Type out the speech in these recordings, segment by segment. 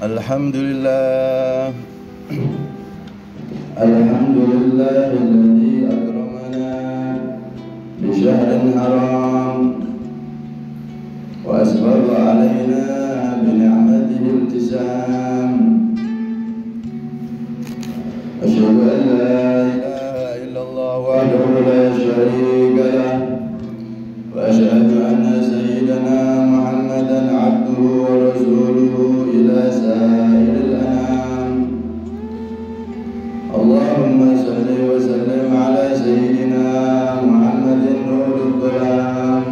Alhamdulillah alladzi akramana bi syahrin haram wa asbagha alaina bi ni'matihi iltisam. Asyhadu an la ilaha illallah wahdahu la syarika lah wa asyhadu anna sayyidana Muhammadan abduhu wa rasuluhu ila sa'iril anam. Allahumma salli wa sallim ala sayyidina Muhammadin nurul dhalam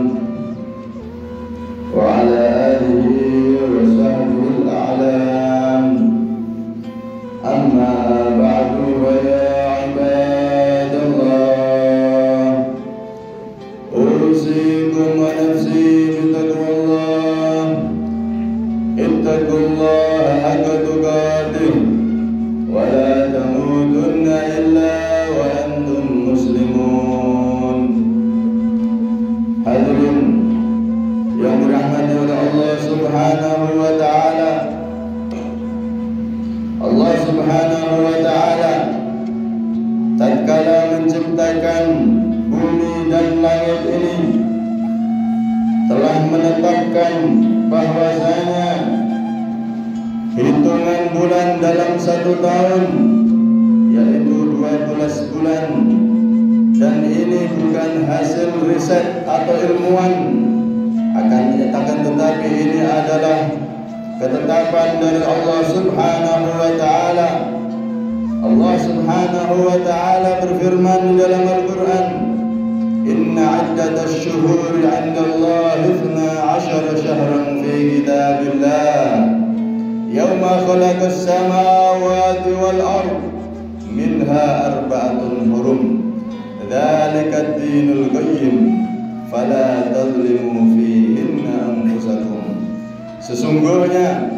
wa ala alihi wa sahbihi al-a'lam. Amma ba'du, wa ya ibadallah, usikum wa nafsi bitaqwallah. Ittaqullaha haqqa tuqatih wa la tamutunna illa wa antum muslimun. Hadirin yang dirahmati oleh Allah Subhanahu wa ta'ala, Allah Subhanahu wa ta'ala tatkala menciptakan bumi dan langit ini telah menetapkan bahwasanya hitungan bulan dalam satu tahun yaitu 12 bulan, dan ini bukan hasil riset atau ilmuwan, akan tetapi ini adalah ketetapan dari Allah Subhanahu wa ta'ala. Allah Subhanahu wa ta'ala berfirman di dalam Al-Quran, Inna iddatash syuhuri 'inda Allah 12 syahran fi kitabillah yawma khalaqas samawati wal ard minha arba'atun hurum dzalika ad-dinul qayyim fala tadhlimu fihinna anfusakum. Sesungguhnya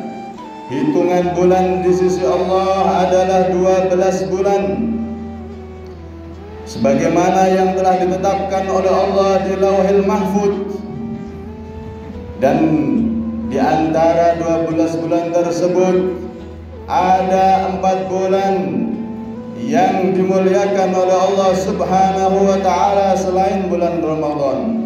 hitungan bulan di sisi Allah adalah 12 bulan sebagaimana yang telah ditetapkan oleh Allah di Lauhil Mahfuz, dan di antara 12 bulan tersebut ada 4 bulan yang dimuliakan oleh Allah Subhanahu wa ta'ala selain bulan Ramadan.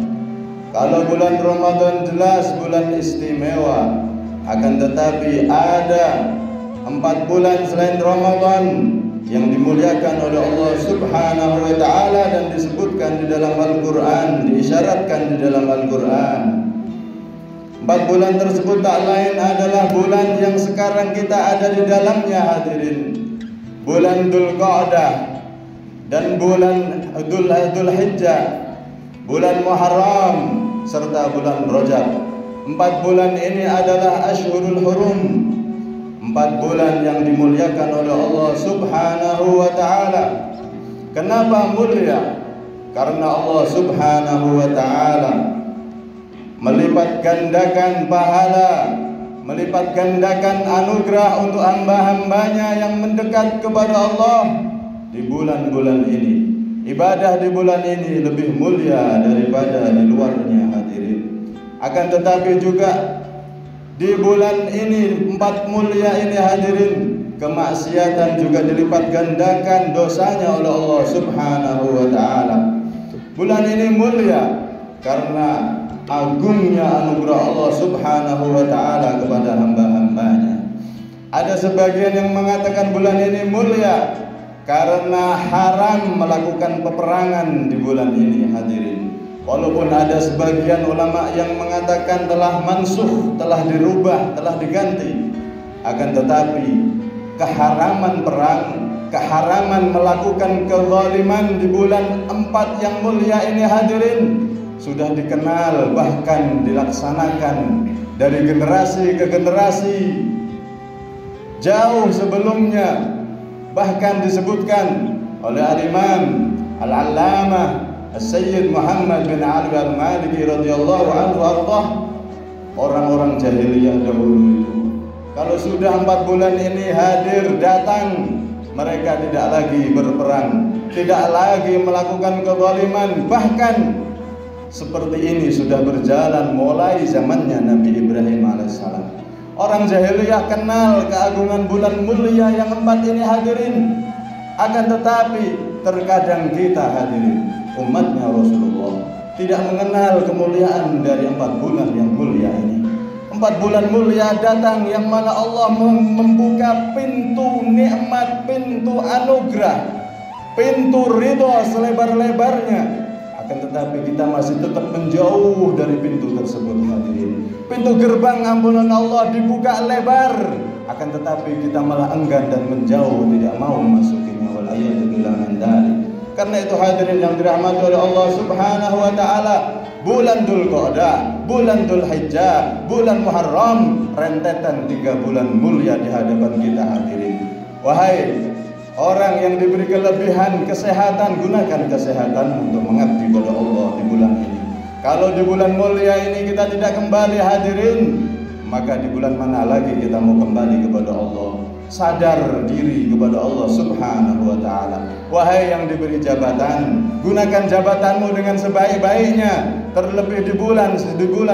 Kalau bulan Ramadan jelas bulan istimewa, akan tetapi ada 4 bulan selain Ramadan yang dimuliakan oleh Allah Subhanahu wa ta'ala dan disebutkan di dalam Al-Quran, diisyaratkan di dalam Al-Quran. 4 bulan tersebut tak lain adalah bulan yang sekarang kita ada di dalamnya, hadirin. Bulan Dzulqa'dah dan bulan Dzulhijjah, bulan Muharram serta bulan Rajab. 4 bulan ini adalah Ashhurul Hurum, 4 bulan yang dimuliakan oleh Allah Subhanahu wa ta'ala. Kenapa mulia? Karena Allah Subhanahu wa ta'ala melipat gandakan pahala, melipat gandakan anugerah untuk hamba-hambanya yang mendekat kepada Allah di bulan-bulan ini. Ibadah di bulan ini lebih mulia daripada di luarnya, hadirin. Akan tetapi juga di bulan ini, 4 mulia ini, hadirin, kemaksiatan juga dilipat gandakan dosanya oleh Allah Subhanahu wa ta'ala. Bulan ini mulia karena agungnya anugerah Allah Subhanahu wa ta'ala kepada hamba-hambanya. Ada sebagian yang mengatakan bulan ini mulia karena haram melakukan peperangan di bulan ini, hadirin. Walaupun ada sebagian ulama yang mengatakan telah mansuh, telah dirubah, telah diganti, akan tetapi keharaman perang, keharaman melakukan kezaliman di bulan 4 yang mulia ini, hadirin, sudah dikenal, bahkan dilaksanakan dari generasi ke generasi. Jauh sebelumnya bahkan disebutkan oleh Al-Imam Al-Allamah As-Sayyid Muhammad bin Ali Al-Maliki radhiyallahu anhu ardah, orang-orang jahiliyah dahulu itu kalau sudah 4 bulan ini hadir datang, mereka tidak lagi berperang, tidak lagi melakukan kezaliman. Bahkan seperti ini sudah berjalan mulai zamannya Nabi Ibrahim alaihissalam. Orang jahiliyah kenal keagungan bulan mulia yang 4 ini hadirin. Akan tetapi terkadang kita hadirin, umatnya Rasulullah, tidak mengenal kemuliaan dari 4 bulan yang mulia ini. 4 bulan mulia datang yang mana Allah membuka pintu nikmat, pintu anugerah, pintu ridho selebar-lebarnya. Akan tetapi kita masih tetap menjauh dari pintu tersebut hadirin. Pintu gerbang ampunan Allah dibuka lebar, akan tetapi kita malah enggan dan menjauh, tidak mau memasukinya. Wal'ayyadzubillah min dzalik. Karena itu hadirin yang dirahmati oleh Allah Subhanahu wa taala, bulan Dzulqa'dah, bulan Dzulhijjah, bulan Muharram, rentetan 3 bulan mulia di hadapan kita hadirin. Wahai orang yang diberi kelebihan kesehatan, gunakan kesehatan untuk mengabdi kepada Allah di bulan ini. Kalau di bulan mulia ini kita tidak kembali hadirin, maka di bulan mana lagi kita mau kembali kepada Allah? Sadar diri kepada Allah Subhanahu wa ta'ala. Wahai yang diberi jabatan, gunakan jabatanmu dengan sebaik-baiknya, terlebih di bulan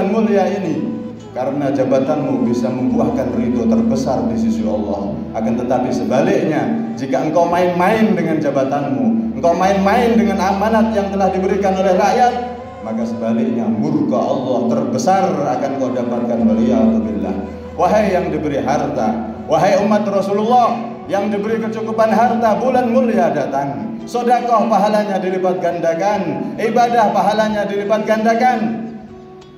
mulia ini. Karena jabatanmu bisa membuahkan ridho terbesar di sisi Allah. Akan tetapi sebaliknya, jika engkau main-main dengan jabatanmu, engkau main-main dengan amanat yang telah diberikan oleh rakyat, maka sebaliknya murka Allah terbesar akan kau dapatkan. Waliyadzubillah. Wahai yang diberi harta, wahai umat Rasulullah yang diberi kecukupan harta, bulan mulia datang. Sedekah pahalanya dilipat gandakan, ibadah pahalanya dilipat gandakan.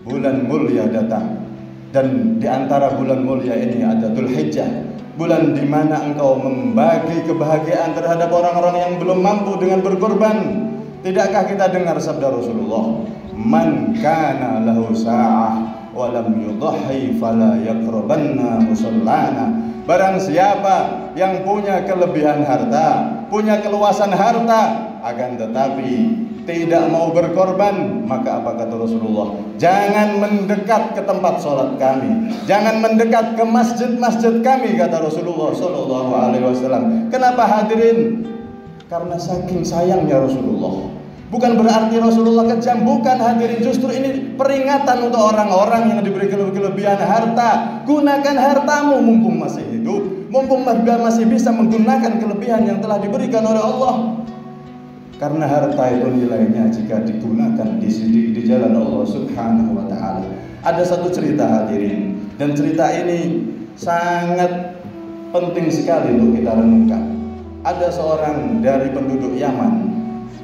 Bulan mulia datang. Dan di antara bulan mulia ini ada Dzulhijjah, bulan di mana engkau membagi kebahagiaan terhadap orang-orang yang belum mampu dengan berkorban. Tidakkah kita dengar sabda Rasulullah, "Man kana lahu sa'ah wa lam yudhi fala yaqrabanna musallana." Barang siapa yang punya kelebihan harta, punya keluasan harta, akan tetapi tidak mau berkorban, maka apa kata Rasulullah? Jangan mendekat ke tempat sholat kami, jangan mendekat ke masjid-masjid kami, kata Rasulullah Sallallahu Alaihi Wasallam. Kenapa hadirin? Karena saking sayangnya Rasulullah. Bukan berarti Rasulullah kejam, bukan hadirin. Justru ini peringatan untuk orang-orang yang diberi kelebihan harta. Gunakan hartamu mumpung masih hidup, mumpung masih bisa menggunakan kelebihan yang telah diberikan oleh Allah. Karena harta itu nilainya jika digunakan di jalan Allah Subhanahu wa ta'ala. Ada satu cerita hadirin, dan cerita ini sangat penting sekali untuk kita renungkan. Ada seorang dari penduduk Yaman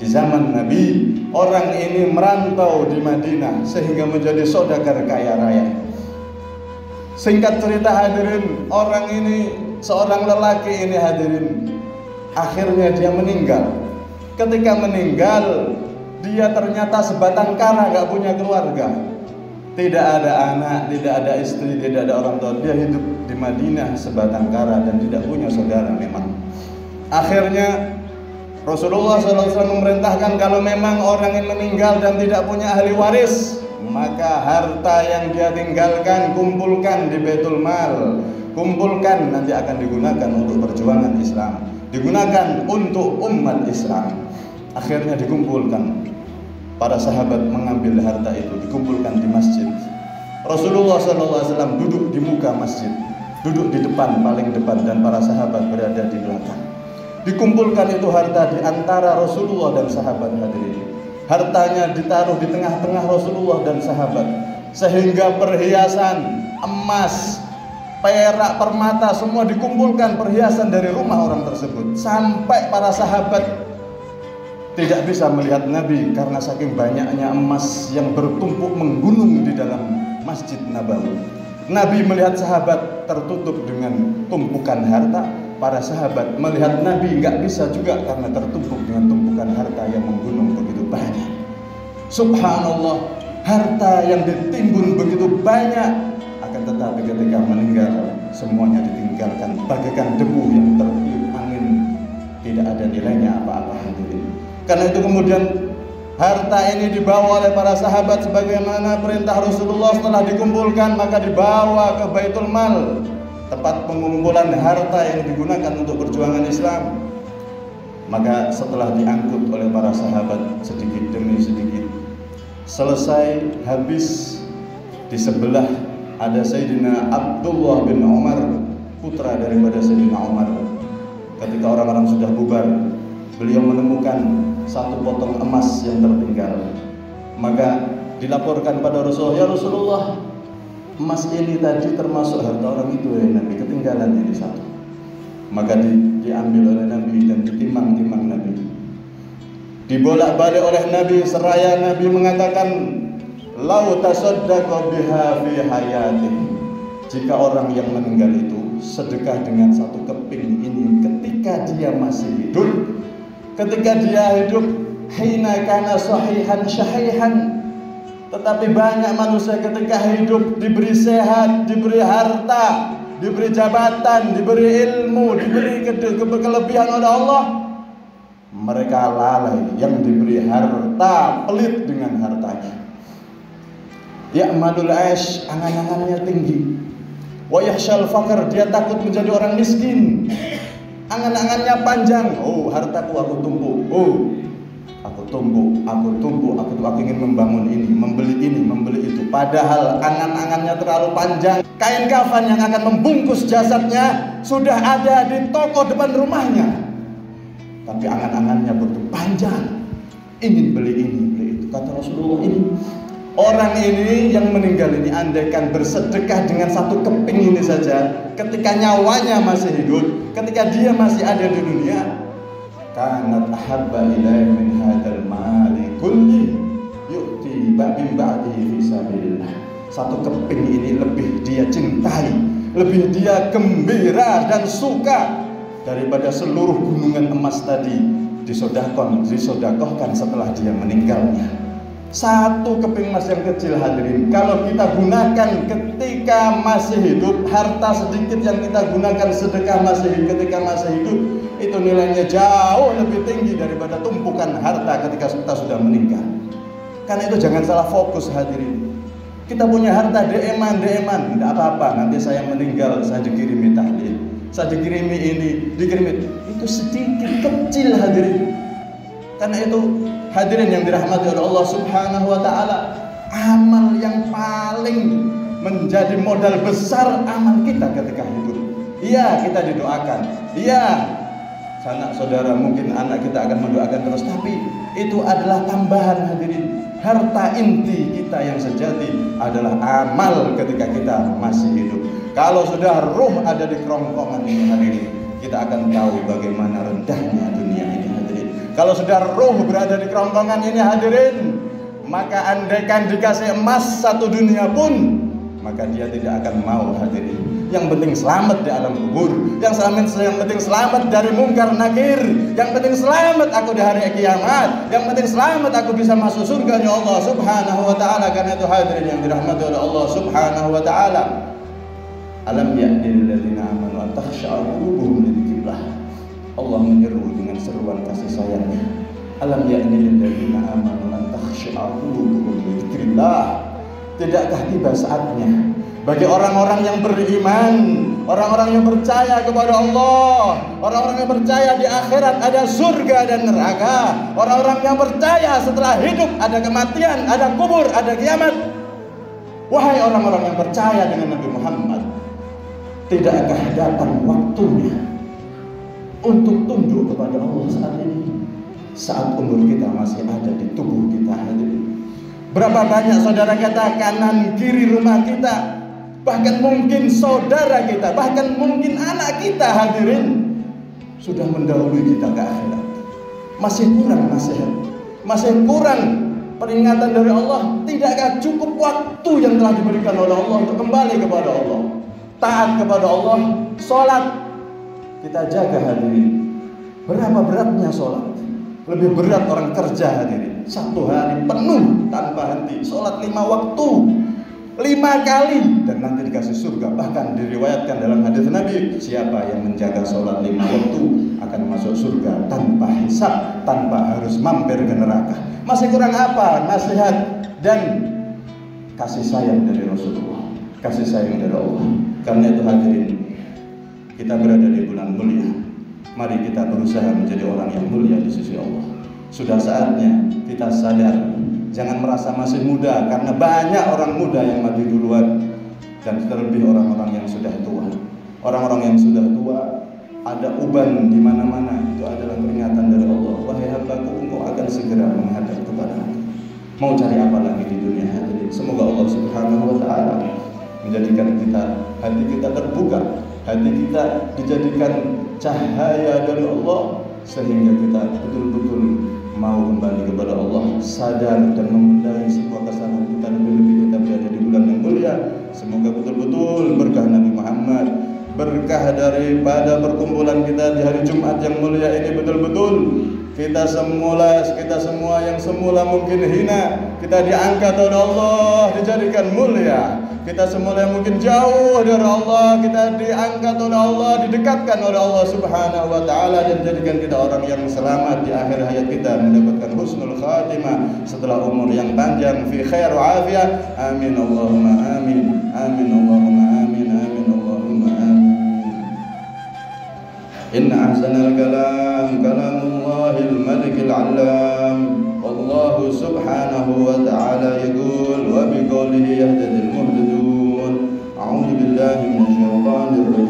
di zaman Nabi. Orang ini merantau di Madinah sehingga menjadi saudagar kaya raya. Singkat cerita hadirin, orang ini, seorang lelaki ini hadirin, akhirnya dia meninggal. Ketika meninggal, dia ternyata sebatang kara, gak punya keluarga, tidak ada anak, tidak ada istri, tidak ada orang tua. Dia hidup di Madinah sebatang kara dan tidak punya saudara memang. Akhirnya Rasulullah SAW memerintahkan kalau memang orang yang meninggal dan tidak punya ahli waris, maka harta yang dia tinggalkan kumpulkan di Baitul Mal, kumpulkan, nanti akan digunakan untuk perjuangan Islam, digunakan untuk umat Islam. Akhirnya dikumpulkan, para sahabat mengambil harta itu, dikumpulkan di masjid. Rasulullah SAW duduk di muka masjid, duduk di depan, paling depan, dan para sahabat berada di belakang. Dikumpulkan itu harta di antara Rasulullah dan sahabat hadirin. Hartanya ditaruh di tengah-tengah Rasulullah dan sahabat, sehingga perhiasan, emas, perak, permata, semua dikumpulkan, perhiasan dari rumah orang tersebut. Sampai para sahabat tidak bisa melihat Nabi karena saking banyaknya emas yang bertumpuk menggunung di dalam Masjid Nabawi. Nabi melihat sahabat tertutup dengan tumpukan harta. Para sahabat melihat Nabi nggak bisa juga karena tertumpuk dengan tumpukan harta yang menggunung begitu banyak. Subhanallah, harta yang ditimbun begitu banyak, akan tetapi ketika meninggal semuanya ditinggalkan bagaikan debu yang tertiup angin, tidak ada nilainya apa-apa hadirin. Karena itu kemudian harta ini dibawa oleh para sahabat sebagaimana perintah Rasulullah. Setelah dikumpulkan maka dibawa ke Baitul Mal, tempat pengumpulan harta yang digunakan untuk perjuangan Islam. Maka setelah diangkut oleh para sahabat sedikit demi sedikit, selesai habis, di sebelah ada Sayyidina Abdullah bin Umar, putra daripada Sayyidina Umar. Ketika orang-orang sudah bubar, beliau menemukan satu potong emas yang tertinggal. Maka dilaporkan pada Rasulullah, ya Rasulullah, emas ini tadi termasuk harta orang itu ya Nabi, ketinggalan ini satu. Maka diambil oleh Nabi dan ditimang-timang Nabi. Dibolak-balik oleh Nabi, seraya Nabi mengatakan, lau tasaddaqa biha fi hayatih. Jika orang yang meninggal itu sedekah dengan satu keping ini ketika dia masih hidup, ketika dia hidup, hina kana sahihan syahihan. Tetapi banyak manusia ketika hidup diberi sehat, diberi harta, diberi jabatan, diberi ilmu, diberi kelebihan oleh Allah, mereka lalai. Yang diberi harta pelit dengan hartanya. Ya'malul aish, angan-angannya tinggi. Wa yakhshal faqr, dia takut menjadi orang miskin. Angan-angannya panjang. Oh, hartaku aku tumpuk. Oh, aku tumpuk, aku ingin membangun ini, membeli itu. Padahal angan-angannya terlalu panjang. Kain kafan yang akan membungkus jasadnya sudah ada di toko depan rumahnya. Tapi angan-angannya begitu panjang. Ingin beli ini, beli itu. Kata Rasulullah, ini orang ini yang meninggal ini, andaikan bersedekah dengan satu keping ini saja, ketika nyawanya masih hidup, ketika dia masih ada di dunia, kanat ahabba ilaihi min hadzal mali kulli yu'ti ba'in ba'dihi fi sabilillah. Satu keping ini lebih dia cintai, lebih dia gembira dan suka daripada seluruh gunungan emas tadi disodakohkan setelah dia meninggalnya. Satu keping emas yang kecil hadirin, kalau kita gunakan ketika masih hidup, harta sedikit yang kita gunakan sedekah ketika masih hidup, itu nilainya jauh lebih tinggi daripada tumpukan harta ketika kita sudah meninggal. Karena itu jangan salah fokus hadirin. Kita punya harta DM-an, tidak apa-apa, nanti saya meninggal, saya dikirimi tahlil, saya dikirimi ini, dikirimi itu sedikit kecil hadirin. Karena itu hadirin yang dirahmati oleh Allah Subhanahu wa taala, amal yang paling menjadi modal besar amal kita ketika hidup. Iya, kita didoakan. Iya, sanak saudara mungkin anak kita akan mendoakan terus, tapi itu adalah tambahan hadirin. Harta inti kita yang sejati adalah amal ketika kita masih hidup. Kalau sudah ruh ada di kerongkongan ini hadirin, kita akan tahu bagaimana rendahnya dunia ini hadirin. Kalau sudah ruh berada di kerongkongan ini hadirin, maka andaikan dikasih emas satu dunia pun, maka dia tidak akan mau hadirin. Yang penting selamat di alam kubur, yang penting selamat dari mungkar nakir, yang penting selamat aku di hari kiamat, yang penting selamat aku bisa masuk surga Allah Subhanahu wa taala. Karena itu hadirin yang dirahmati oleh Allah Subhanahu wa taala, alam ya'ni lil ladzina amanu an takhsha'a qulubuhum li dzikrillah. Allah menyeru dengan seruan kasih sayangnya. Alam ya'ni lil ladzina amanu an takhsha'a qulubuhum li dzikrillah. Tidakkah tiba saatnya bagi orang-orang yang beriman, orang-orang yang percaya kepada Allah, orang-orang yang percaya di akhirat ada surga dan neraka, orang-orang yang percaya setelah hidup ada kematian, ada kubur, ada kiamat. Wahai orang-orang yang percaya dengan Nabi Muhammad, tidakkah datang waktunya untuk tunduk kepada Allah saat ini, saat umur kita masih ada di tubuh kita hadirin? Berapa banyak saudara kita, kanan kiri rumah kita, bahkan mungkin saudara kita, bahkan mungkin anak kita hadirin, sudah mendahului kita ke akhirat. Masih kurang nasihat, masih kurang peringatan dari Allah. Tidakkah cukup waktu yang telah diberikan oleh Allah untuk kembali kepada Allah, taat kepada Allah, sholat kita jaga hadirin. Berapa beratnya sholat? Lebih berat orang kerja hadirin, satu hari penuh tanpa henti, sholat 5 waktu, 5 kali, dan nanti dikasih surga. Bahkan diriwayatkan dalam hadis Nabi, siapa yang menjaga sholat 5 waktu akan masuk surga tanpa hisab, tanpa harus mampir ke neraka. Masih kurang apa? Nasihat dan kasih sayang dari Rasulullah, kasih sayang dari Allah. Karena itu hadirin, kita berada di bulan mulia. Mari kita berusaha menjadi orang yang mulia di sisi Allah. Sudah saatnya kita sadar, jangan merasa masih muda, karena banyak orang muda yang mati duluan. dan terlebih orang-orang yang sudah tua. Orang-orang yang sudah tua ada uban di mana-mana, itu adalah peringatan dari Allah. Wahai hambaku, engkau akan segera menghadap kepada Aku. Mau cari apa lagi di dunia hadirin? Semoga Allah Subhanahu wa taala menjadikan hati kita terbuka, hati kita dijadikan cahaya dari Allah, sehingga kita betul-betul mau kembali kepada Allah, sadar dan membenahi semua kesalahan kita, lebih-lebih kita berada di bulan yang mulia. Semoga betul-betul berkah Nabi Muhammad, berkah daripada perkumpulan kita di hari Jumat yang mulia ini, betul-betul kita semua yang semula mungkin hina, kita diangkat oleh Allah, dijadikan mulia. Kita semula yang mungkin jauh dari Allah, kita diangkat oleh Allah, didekatkan oleh Allah Subhanahu wa taala, dan jadikan kita orang yang selamat di akhir hayat kita, mendapatkan husnul khatimah setelah umur yang panjang fi khair wa afiyah. Amin Allahumma amin. Amin Allahumma amin. Amin Allahumma amin. Inna ahsanal kalam kalamullahil malikil alam. Wallahu subhanahu wa ta'ala yaqul wa biqaulihi yahtadil muhtadun. A'udzu billahi minasyaitonir rajim.